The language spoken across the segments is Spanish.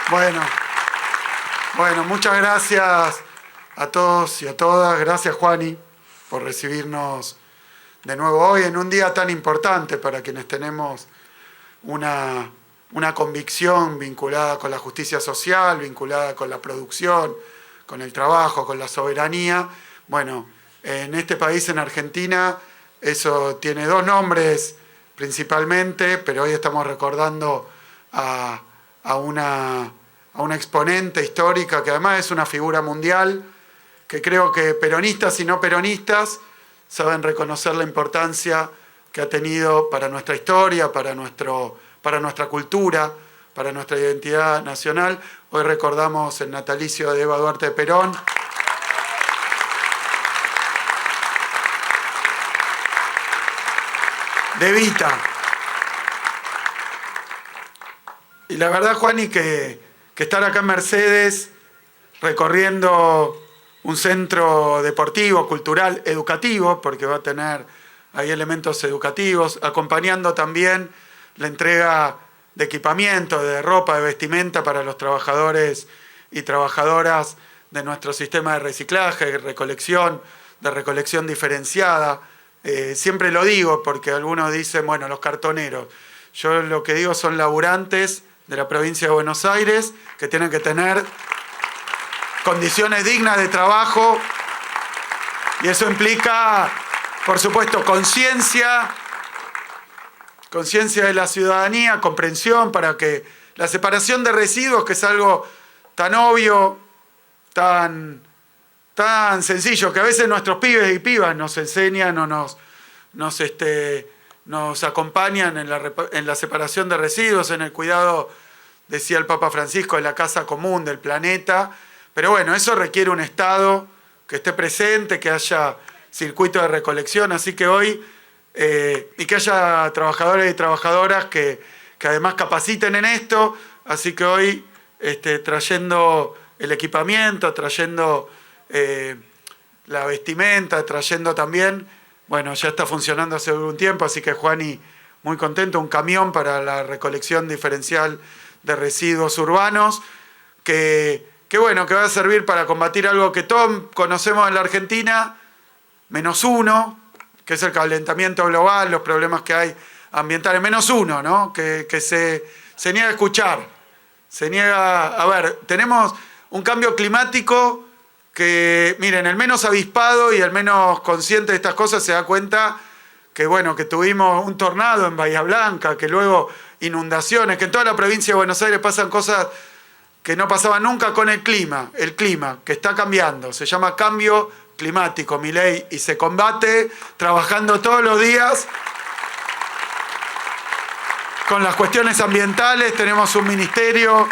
Bueno, muchas gracias a todos y a todas. Gracias, Juani, por recibirnos de nuevo hoy en un día tan importante para quienes tenemos una convicción vinculada con la justicia social, vinculada con la producción, con el trabajo, con la soberanía. Bueno, en este país, en Argentina, eso tiene dos nombres principalmente, pero hoy estamos recordando a una exponente histórica que además es una figura mundial, que creo que peronistas y no peronistas saben reconocer la importancia que ha tenido para nuestra historia, para nuestra cultura, para nuestra identidad nacional. Hoy recordamos el natalicio de Eva Duarte de Perón. De Evita. Y la verdad, Juani, que estar acá en Mercedes, recorriendo un centro deportivo, cultural, educativo, porque va a tener ahí elementos educativos, acompañando también la entrega de equipamiento, de ropa, de vestimenta para los trabajadores y trabajadoras de nuestro sistema de reciclaje, de recolección diferenciada. Siempre lo digo porque algunos dicen, bueno, los cartoneros. Yo lo que digo son laburantes de la provincia de Buenos Aires que tienen que tener condiciones dignas de trabajo, y eso implica, por supuesto, conciencia de la ciudadanía, comprensión para que la separación de residuos, que es algo tan obvio, tan sencillo, que a veces nuestros pibes y pibas nos enseñan o nos acompañan en la separación de residuos, en el cuidado, decía el Papa Francisco, de la casa común del planeta. Pero bueno, eso requiere un Estado que esté presente, que haya circuito de recolección, así que hoy, y que haya trabajadores y trabajadoras que además capaciten en esto, así que hoy trayendo el equipamiento, trayendo la vestimenta, trayendo también, bueno, ya está funcionando hace algún tiempo, así que Juani, muy contento, un camión para la recolección diferencial de residuos urbanos, que bueno, que va a servir para combatir algo que todos conocemos en la Argentina, menos uno, que es el calentamiento global, los problemas que hay ambientales, menos uno, ¿no? Que se niega a escuchar, se niega. A ver, tenemos un cambio climático que, miren, el menos avispado y el menos consciente de estas cosas se da cuenta que, bueno, que tuvimos un tornado en Bahía Blanca, que luego inundaciones, que en toda la provincia de Buenos Aires pasan cosas que no pasaban nunca con el clima que está cambiando, se llama cambio climático, Milei, y se combate trabajando todos los días con las cuestiones ambientales. Tenemos un ministerio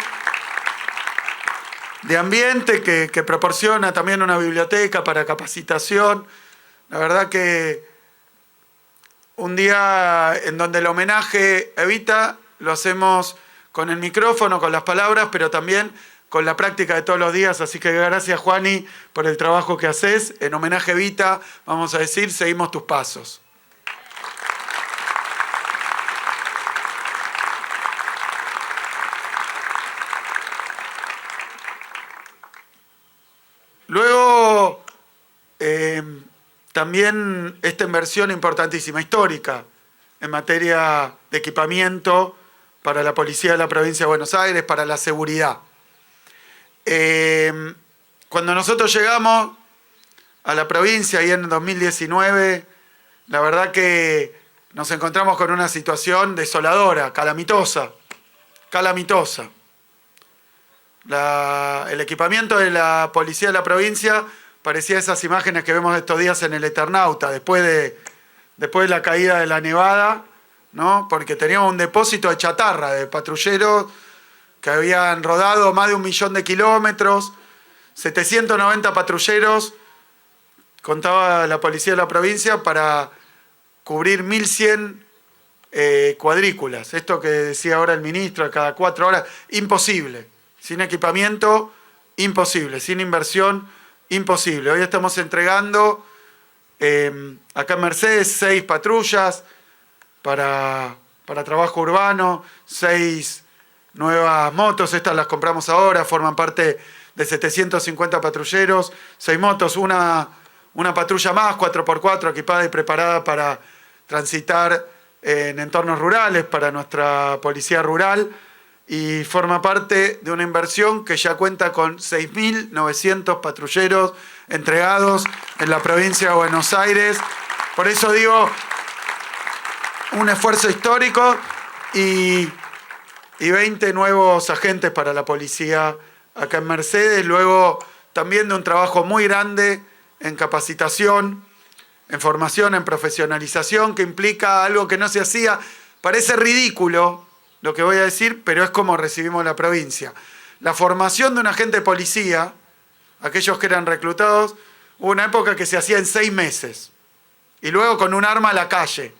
de ambiente que proporciona también una biblioteca para capacitación. La verdad que un día en donde el homenaje a Evita lo hacemos con el micrófono, con las palabras, pero también con la práctica de todos los días. Así que gracias, Juani, por el trabajo que haces. En homenaje a Evita, vamos a decir, seguimos tus pasos. Luego, también esta inversión importantísima, histórica, en materia de equipamiento para la policía de la provincia de Buenos Aires, para la seguridad. Cuando nosotros llegamos a la provincia, ahí en 2019, la verdad que nos encontramos con una situación desoladora, calamitosa. El equipamiento de la policía de la provincia parecía esas imágenes que vemos estos días en el Eternauta, después de la caída de la nevada, ¿no? Porque teníamos un depósito de chatarra, de patrulleros que habían rodado más de 1 millón de kilómetros, 790 patrulleros, contaba la policía de la provincia, para cubrir 1.100 cuadrículas. Esto que decía ahora el ministro, cada 4 horas, imposible. Sin equipamiento, imposible. Sin inversión, imposible. Hoy estamos entregando acá en Mercedes 6 patrullas para trabajo urbano, 6 nuevas motos, estas las compramos ahora, forman parte de 750 patrulleros, 6 motos, una patrulla más, 4x4, equipada y preparada para transitar en entornos rurales, para nuestra policía rural, y forma parte de una inversión que ya cuenta con 6.900 patrulleros entregados en la provincia de Buenos Aires. Por eso digo, un esfuerzo histórico y 20 nuevos agentes para la policía acá en Mercedes, luego también de un trabajo muy grande en capacitación, en formación, en profesionalización, que implica algo que no se hacía. Parece ridículo lo que voy a decir, pero es como recibimos la provincia. La formación de un agente de policía, aquellos que eran reclutados, hubo una época que se hacía en 6 meses, y luego con un arma a la calle,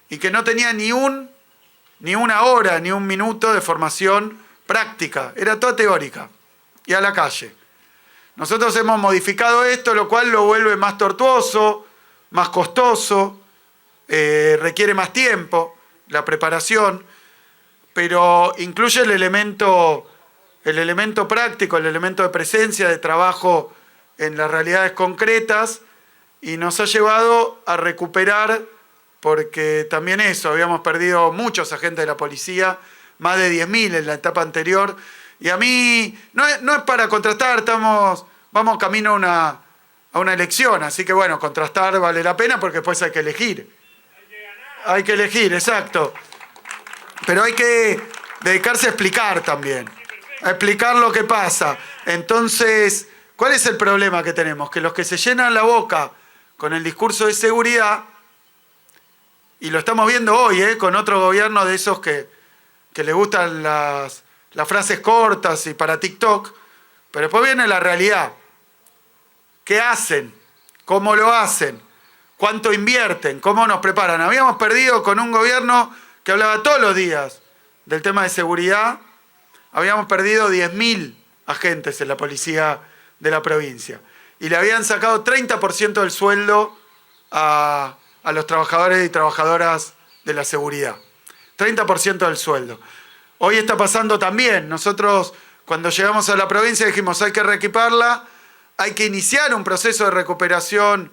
y que no tenía ni una hora, ni un minuto de formación práctica, era toda teórica, y a la calle. Nosotros hemos modificado esto, lo cual lo vuelve más tortuoso, más costoso, requiere más tiempo, la preparación, pero incluye el elemento práctico, el elemento de presencia, de trabajo en las realidades concretas, y nos ha llevado a recuperar, porque también eso, habíamos perdido muchos agentes de la policía, más de 10.000 en la etapa anterior, y a mí no es para contrastar, vamos camino a una elección, así que bueno, contrastar vale la pena porque después hay que elegir. Hay que elegir, exacto. Pero hay que dedicarse a explicar también, a explicar lo que pasa. Entonces, ¿cuál es el problema que tenemos? Que los que se llenan la boca con el discurso de seguridad, y lo estamos viendo hoy, con otro gobierno de esos que les gustan las frases cortas y para TikTok, pero después viene la realidad. ¿Qué hacen? ¿Cómo lo hacen? ¿Cuánto invierten? ¿Cómo nos preparan? Habíamos perdido con un gobierno que hablaba todos los días del tema de seguridad, habíamos perdido 10.000 agentes en la policía de la provincia. Y le habían sacado 30% del sueldo a los trabajadores y trabajadoras de la seguridad. 30% del sueldo. Hoy está pasando también. Nosotros, cuando llegamos a la provincia, dijimos hay que reequiparla, hay que iniciar un proceso de recuperación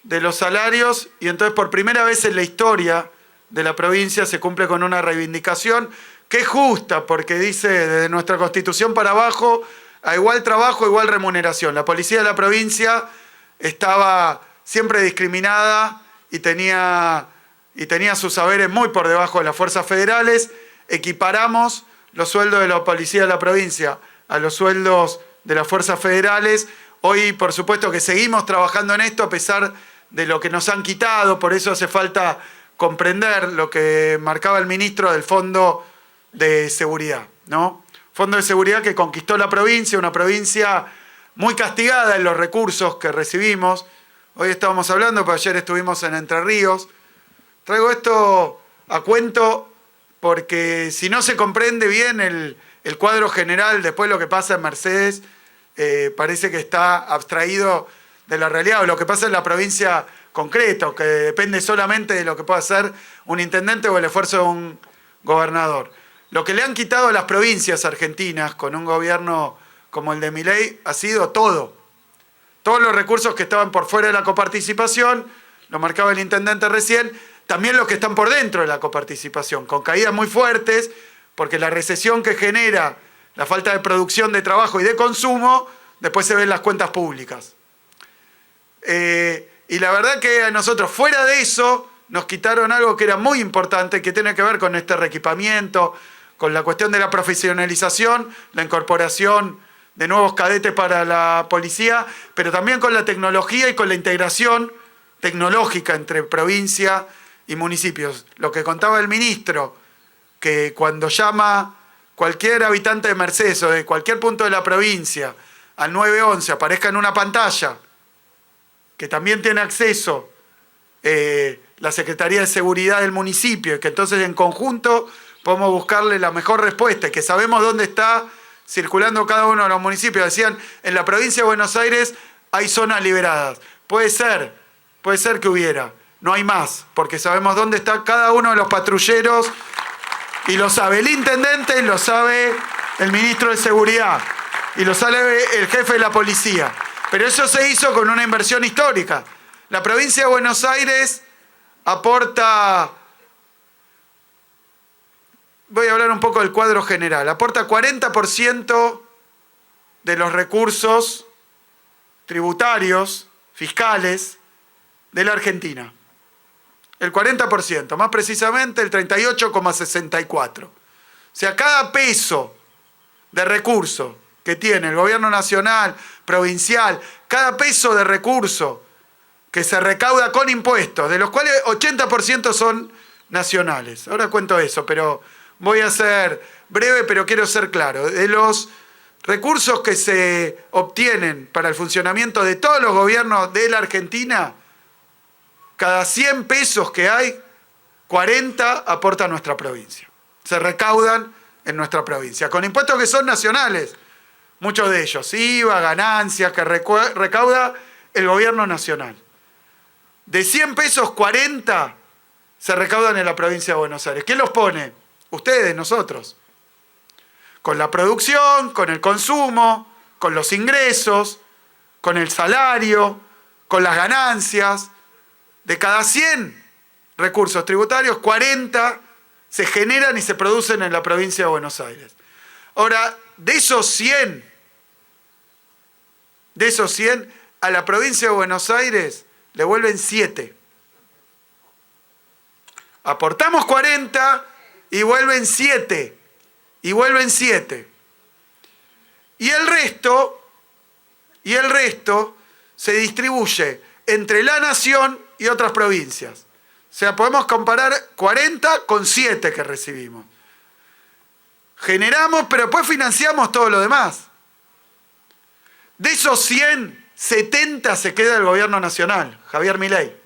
de los salarios, y entonces por primera vez en la historia de la provincia se cumple con una reivindicación que es justa, porque dice desde nuestra Constitución para abajo, a igual trabajo, igual remuneración. La policía de la provincia estaba siempre discriminada y tenía sus saberes muy por debajo de las fuerzas federales. Equiparamos los sueldos de la policía de la provincia a los sueldos de las fuerzas federales. Hoy, por supuesto, que seguimos trabajando en esto a pesar de lo que nos han quitado, por eso hace falta comprender lo que marcaba el ministro del Fondo de Seguridad, ¿no? Fondo de Seguridad que conquistó la provincia, una provincia muy castigada en los recursos que recibimos. Hoy estábamos hablando, pero ayer estuvimos en Entre Ríos. Traigo esto a cuento porque si no se comprende bien el cuadro general, después lo que pasa en Mercedes, parece que está abstraído de la realidad, o lo que pasa en la provincia concreto, que depende solamente de lo que pueda hacer un intendente o el esfuerzo de un gobernador. Lo que le han quitado a las provincias argentinas con un gobierno como el de Milei ha sido todo. Todos los recursos que estaban por fuera de la coparticipación, lo marcaba el intendente recién, también los que están por dentro de la coparticipación, con caídas muy fuertes, porque la recesión que genera la falta de producción de trabajo y de consumo, después se ve en las cuentas públicas. Y la verdad que a nosotros, fuera de eso, nos quitaron algo que era muy importante, que tiene que ver con este reequipamiento, con la cuestión de la profesionalización, la incorporación de nuevos cadetes para la policía, pero también con la tecnología y con la integración tecnológica entre provincia y municipios. Lo que contaba el ministro, que cuando llama cualquier habitante de Mercedes o de cualquier punto de la provincia al 911 aparezca en una pantalla, que también tiene acceso la Secretaría de Seguridad del municipio, y que entonces en conjunto podemos buscarle la mejor respuesta, y que sabemos dónde está circulando cada uno de los municipios. Decían, en la provincia de Buenos Aires hay zonas liberadas. Puede ser que hubiera, no hay más, porque sabemos dónde está cada uno de los patrulleros Y lo sabe el intendente, y lo sabe el ministro de Seguridad, y lo sabe el jefe de la policía. Pero eso se hizo con una inversión histórica. La provincia de Buenos Aires aporta, voy a hablar un poco del cuadro general, aporta 40% de los recursos tributarios, fiscales, de la Argentina. El 40%, más precisamente el 38,64%. O sea, cada peso de recurso que tiene el gobierno nacional, provincial, cada peso de recurso que se recauda con impuestos, de los cuales 80% son nacionales. Ahora cuento eso, pero voy a ser breve, pero quiero ser claro. De los recursos que se obtienen para el funcionamiento de todos los gobiernos de la Argentina, cada 100 pesos que hay, 40 aporta a nuestra provincia. Se recaudan en nuestra provincia, con impuestos que son nacionales, muchos de ellos, IVA, ganancias, que recauda el gobierno nacional. De 100 pesos, 40 se recaudan en la provincia de Buenos Aires. ¿Quién los pone? Ustedes, nosotros. Con la producción, con el consumo, con los ingresos, con el salario, con las ganancias. De cada 100 recursos tributarios, 40 se generan y se producen en la provincia de Buenos Aires. Ahora, de esos 100, a la provincia de Buenos Aires le vuelven 7. Aportamos 40 y vuelven 7. Y vuelven 7. Y el resto se distribuye entre la nación y otras provincias. O sea, podemos comparar 40 con 7 que recibimos. Generamos, pero después financiamos todo lo demás. De esos 100, 70 se queda el gobierno nacional, Javier Milei.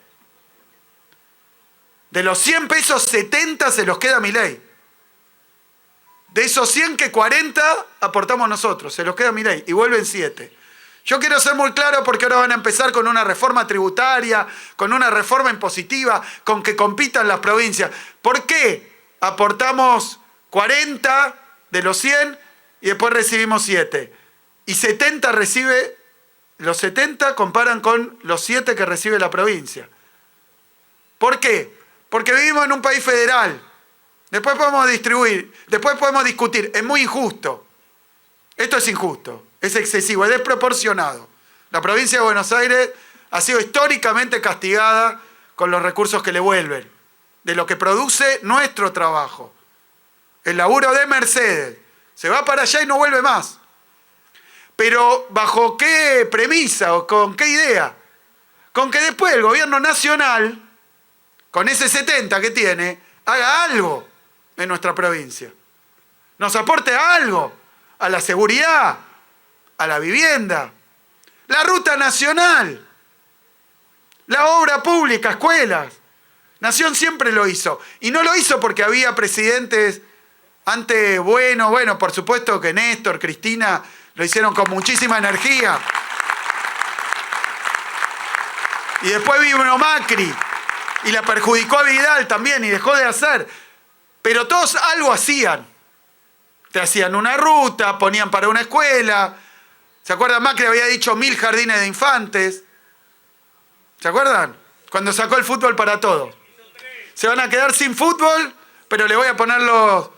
De los 100 pesos, 70 se los queda Milei. De esos 100 que 40 aportamos nosotros, se los queda Milei y vuelven 7. Yo quiero ser muy claro porque ahora van a empezar con una reforma tributaria, con una reforma impositiva, con que compitan las provincias. ¿Por qué aportamos 40 de los 100 y después recibimos 7? Y 70 recibe, los 70 comparan con los 7 que recibe la provincia. ¿Por qué? Porque vivimos en un país federal. Después podemos discutir. Es muy injusto. Esto es injusto. Es excesivo, es desproporcionado. La provincia de Buenos Aires ha sido históricamente castigada con los recursos que le vuelven, de lo que produce nuestro trabajo. El laburo de Mercedes se va para allá y no vuelve más. Pero ¿bajo qué premisa o con qué idea? Con que después el gobierno nacional, con ese 70 que tiene, haga algo en nuestra provincia. Nos aporte algo a la seguridad, a la vivienda, la ruta nacional, la obra pública, escuelas. Nación siempre lo hizo. Y no lo hizo porque había presidentes antes bueno, por supuesto que Néstor, Cristina, lo hicieron con muchísima energía. Y después vino Macri y la perjudicó a Vidal también y dejó de hacer. Pero todos algo hacían. Te hacían una ruta, ponían para una escuela. ¿Se acuerdan? Macri había dicho 1000 jardines de infantes. ¿Se acuerdan? Cuando sacó el fútbol para todos. Se van a quedar sin fútbol, pero le voy a poner los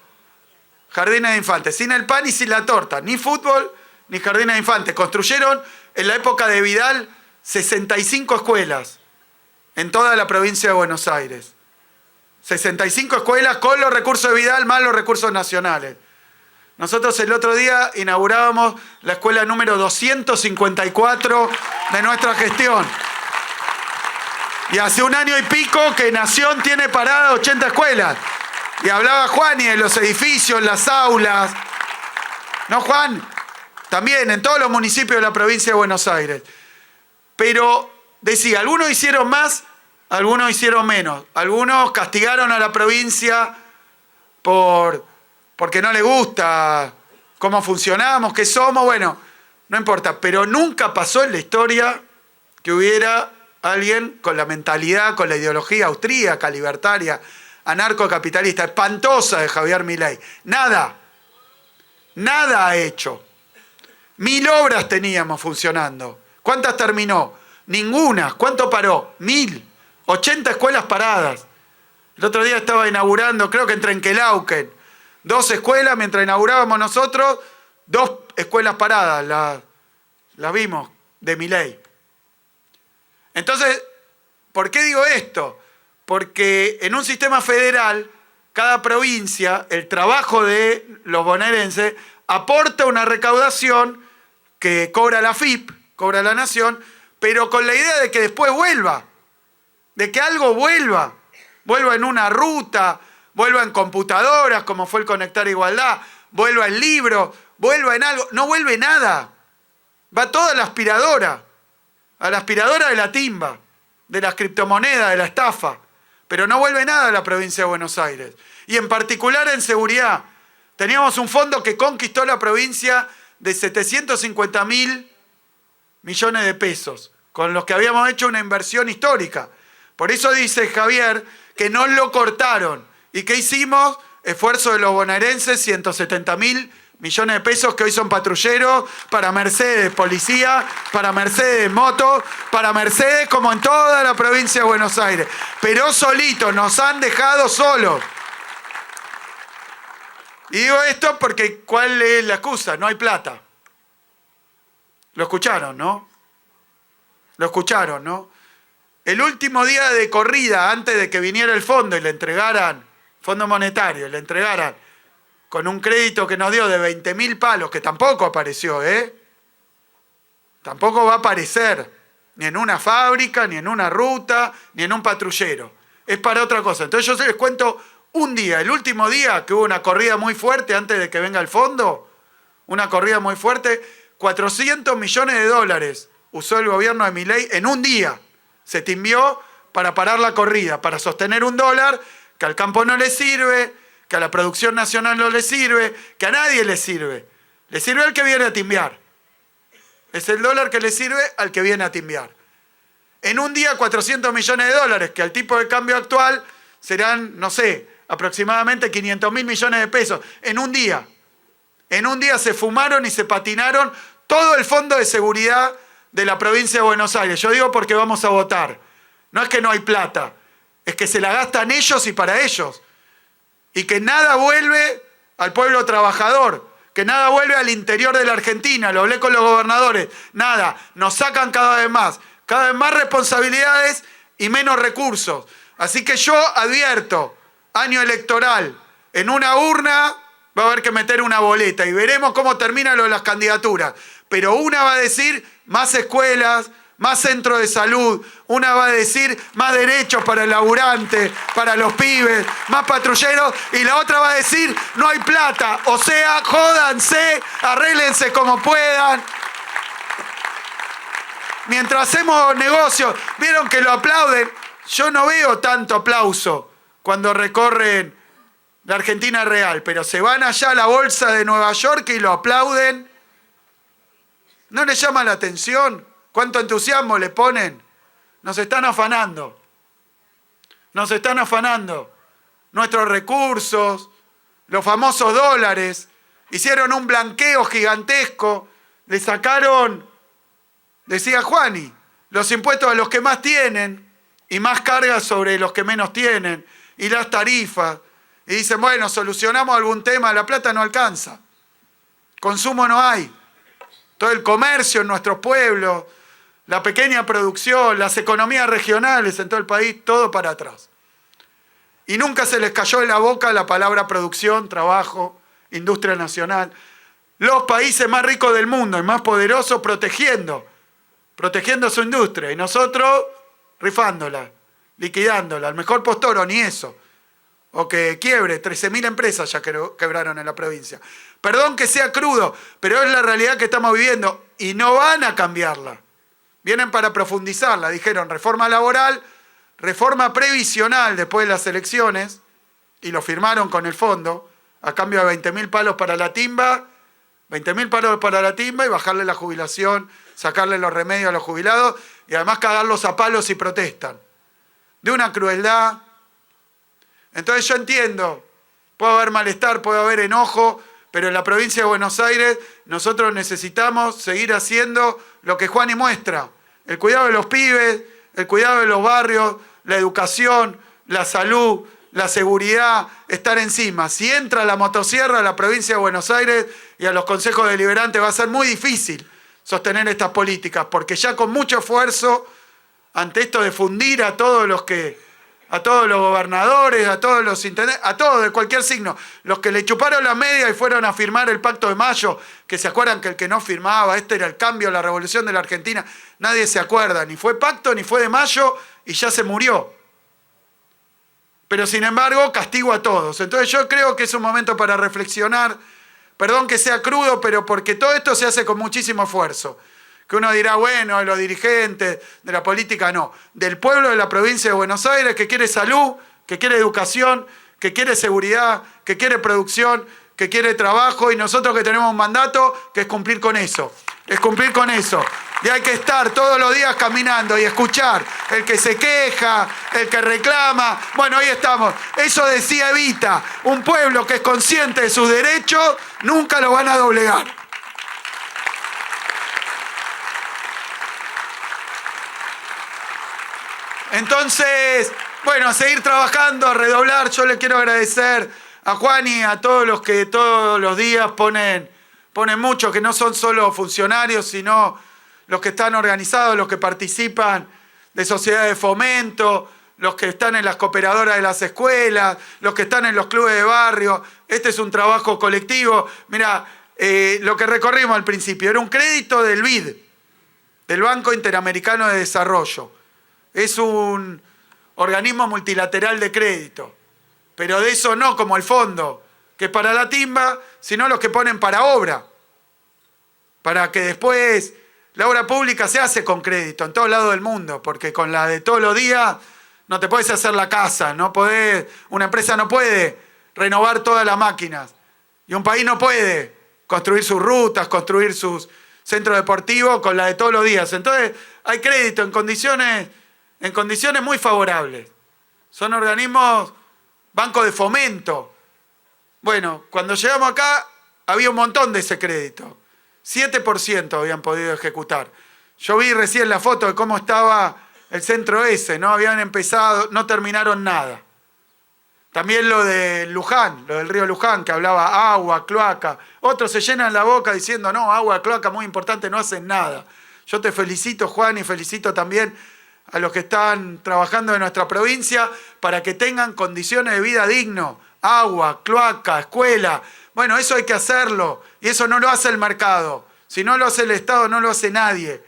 jardines de infantes. Sin el pan y sin la torta. Ni fútbol, ni jardines de infantes. Construyeron en la época de Vidal 65 escuelas en toda la provincia de Buenos Aires. 65 escuelas con los recursos de Vidal más los recursos nacionales. Nosotros el otro día inaugurábamos la escuela número 254 de nuestra gestión. Y hace un año y pico que Nación tiene parada 80 escuelas. Y hablaba Juan y de los edificios, las aulas. ¿No, Juan? También en todos los municipios de la provincia de Buenos Aires. Pero decía, algunos hicieron más, algunos hicieron menos. Algunos castigaron a la provincia porque no le gusta cómo funcionamos, qué somos. Bueno, no importa. Pero nunca pasó en la historia que hubiera alguien con la mentalidad, con la ideología austríaca, libertaria, anarcocapitalista, espantosa de Javier Milei. Nada ha hecho. 1000 obras teníamos funcionando. ¿Cuántas terminó? Ninguna. ¿Cuánto paró? 1000. 80 escuelas paradas. El otro día estaba inaugurando, creo que en Trenquelauquen, 2 escuelas, mientras inaugurábamos nosotros, 2 escuelas paradas, las vimos, de Milei. Entonces, ¿por qué digo esto? Porque en un sistema federal, cada provincia, el trabajo de los bonaerenses, aporta una recaudación que cobra la FIP, cobra la Nación, pero con la idea de que después vuelva, de que algo vuelva en una ruta, vuelva en computadoras, como fue el Conectar Igualdad, vuelva en libros, vuelva en algo. No vuelve nada. Va toda a la aspiradora de la timba, de las criptomonedas, de la estafa. Pero no vuelve nada a la provincia de Buenos Aires. Y en particular en seguridad. Teníamos un fondo que conquistó la provincia de 750.000 millones de pesos, con los que habíamos hecho una inversión histórica. Por eso dice Javier que no lo cortaron. ¿Y qué hicimos? Esfuerzo de los bonaerenses, 170.000 millones de pesos que hoy son patrulleros, para Mercedes policía, para Mercedes moto, para Mercedes como en toda la provincia de Buenos Aires. Pero solitos, nos han dejado solos. Y digo esto porque ¿cuál es la excusa? No hay plata. Lo escucharon, ¿no? Lo escucharon, ¿no? El último día de corrida, antes de que viniera el fondo y le entregaran, Fondo Monetario, le entregaran con un crédito que nos dio de 20.000 palos, que tampoco apareció, Tampoco va a aparecer, ni en una fábrica, ni en una ruta, ni en un patrullero. Es para otra cosa. Entonces yo les cuento un día, el último día que hubo una corrida muy fuerte antes de que venga el fondo, una corrida muy fuerte, 400 millones de dólares usó el gobierno de Milei en un día. Se timbió para parar la corrida, para sostener un dólar que al campo no le sirve, que a la producción nacional no le sirve, que a nadie le sirve. Le sirve al que viene a timbiar. Es el dólar que le sirve al que viene a timbiar. En un día 400 millones de dólares, que al tipo de cambio actual serán, no sé, aproximadamente 500.000 millones de pesos. En un día. En un día se fumaron y se patinaron todo el fondo de seguridad de la provincia de Buenos Aires. Yo digo porque vamos a votar. No es que no hay plata, es que se la gastan ellos y para ellos. Y que nada vuelve al pueblo trabajador, que nada vuelve al interior de la Argentina. Lo hablé con los gobernadores. Nada, nos sacan cada vez más responsabilidades y menos recursos. Así que yo advierto, año electoral, en una urna va a haber que meter una boleta y veremos cómo termina lo de las candidaturas. Pero una va a decir más escuelas, más centros de salud, una va a decir más derechos para el laburante, para los pibes, más patrulleros, y la otra va a decir no hay plata, o sea, jódanse, arréglense como puedan. Mientras hacemos negocios, vieron que lo aplauden. Yo no veo tanto aplauso cuando recorren la Argentina real, pero se van allá a la bolsa de Nueva York y lo aplauden. ¿No les llama la atención? ¿Cuánto entusiasmo le ponen? Nos están afanando. Nos están afanando. Nuestros recursos, los famosos dólares, hicieron un blanqueo gigantesco, le sacaron, decía Juani, los impuestos a los que más tienen y más cargas sobre los que menos tienen, y las tarifas. Y dicen, bueno, solucionamos algún tema, la plata no alcanza. Consumo no hay. Todo el comercio en nuestros pueblos, la pequeña producción, las economías regionales en todo el país, todo para atrás. Y nunca se les cayó en la boca la palabra producción, trabajo, industria nacional. Los países más ricos del mundo y más poderosos protegiendo su industria. Y nosotros rifándola, liquidándola. Al mejor postor o ni eso. O que quiebre, 13.000 empresas ya quebraron en la provincia. Perdón que sea crudo, pero es la realidad que estamos viviendo y no van a cambiarla. Vienen para profundizarla. Dijeron reforma laboral, reforma previsional después de las elecciones, y lo firmaron con el fondo, a cambio de 20.000 palos para la timba, 20.000 palos para la timba y bajarle la jubilación, sacarle los remedios a los jubilados y además cagarlos a palos si protestan. De una crueldad, Entonces yo entiendo, puede haber malestar, puede haber enojo, pero en la provincia de Buenos Aires nosotros necesitamos seguir haciendo lo que Juani muestra. El cuidado de los pibes, el cuidado de los barrios, la educación, la salud, la seguridad, estar encima. Si entra la motosierra a la provincia de Buenos Aires y a los consejos deliberantes va a ser muy difícil sostener estas políticas, porque ya con mucho esfuerzo, ante esto de fundir a todos los gobernadores, a todos los intendentes, a todos de cualquier signo, los que le chuparon la media y fueron a firmar el Pacto de Mayo, que se acuerdan que el que no firmaba, este era el cambio, la revolución de la Argentina, nadie se acuerda, ni fue Pacto, ni fue de Mayo, y ya se murió. Pero sin embargo, castigo a todos. Entonces yo creo que es un momento para reflexionar, perdón que sea crudo, pero porque todo esto se hace con muchísimo esfuerzo. Que uno dirá, bueno, de los dirigentes, de la política, no. Del pueblo de la provincia de Buenos Aires que quiere salud, que quiere educación, que quiere seguridad, que quiere producción, que quiere trabajo, y nosotros que tenemos un mandato que es cumplir con eso. Es cumplir con eso. Y hay que estar todos los días caminando y escuchar el que se queja, el que reclama. Bueno, ahí estamos. Eso decía Evita. Un pueblo que es consciente de sus derechos, nunca lo van a doblegar. Entonces, bueno, a seguir trabajando, a redoblar. Yo le quiero agradecer a Juani, a todos los que todos los días ponen mucho, que no son solo funcionarios, sino los que están organizados, los que participan de sociedades de fomento, los que están en las cooperadoras de las escuelas, los que están en los clubes de barrio. Este es un trabajo colectivo. Mirá, lo que recorrimos al principio era un crédito del BID, del Banco Interamericano de Desarrollo. Es un organismo multilateral de crédito, pero de eso no como el fondo, que es para la timba, sino los que ponen para obra, para que después la obra pública se hace con crédito en todos lados del mundo, porque con la de todos los días no te puedes hacer la casa, una empresa no puede renovar todas las máquinas, y un país no puede construir sus rutas, construir sus centros deportivos con la de todos los días. Entonces hay crédito en condiciones muy favorables. Son organismos, bancos de fomento. Bueno, cuando llegamos acá había un montón de ese crédito. 7% habían podido ejecutar. Yo vi recién la foto de cómo estaba el centro ese, ¿no? Habían empezado, no terminaron nada. También lo de Luján, lo del río Luján, que hablaba agua, cloaca. Otros se llenan la boca diciendo, no, agua, cloaca, muy importante, no hacen nada. Yo te felicito, Juan, y felicito también a los que están trabajando en nuestra provincia para que tengan condiciones de vida digno. Agua, cloaca, escuela. Bueno, eso hay que hacerlo. Y eso no lo hace el mercado. Si no lo hace el Estado, no lo hace nadie.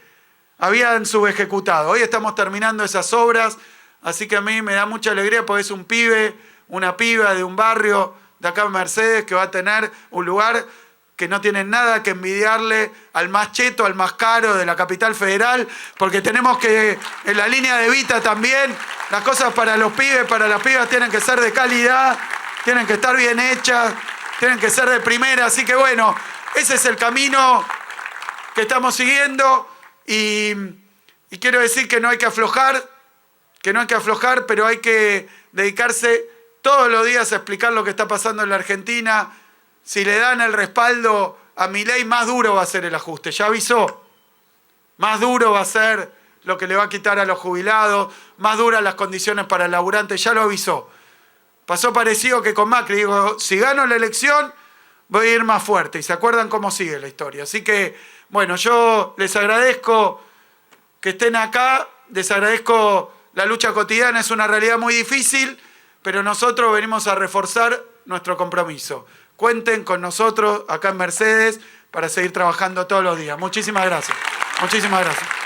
Habían subejecutado. Hoy estamos terminando esas obras. Así que a mí me da mucha alegría porque es un pibe, una piba de un barrio de acá en Mercedes que va a tener un lugar que no tiene nada que envidiarle al más cheto, al más caro de la capital federal, porque tenemos que, en la línea de Evita también, las cosas para los pibes, para las pibas tienen que ser de calidad, tienen que estar bien hechas, tienen que ser de primera. Así que bueno, ese es el camino que estamos siguiendo y quiero decir que no hay que aflojar, pero hay que dedicarse todos los días a explicar lo que está pasando en la Argentina. Si le dan el respaldo a Milei, más duro va a ser el ajuste. Ya avisó. Más duro va a ser lo que le va a quitar a los jubilados, más duras las condiciones para el laburante, ya lo avisó. Pasó parecido que con Macri, digo, si gano la elección, voy a ir más fuerte. Y se acuerdan cómo sigue la historia. Así que, bueno, yo les agradezco que estén acá, les agradezco la lucha cotidiana, es una realidad muy difícil, pero nosotros venimos a reforzar nuestro compromiso. Cuenten con nosotros acá en Mercedes para seguir trabajando todos los días. Muchísimas gracias. Muchísimas gracias.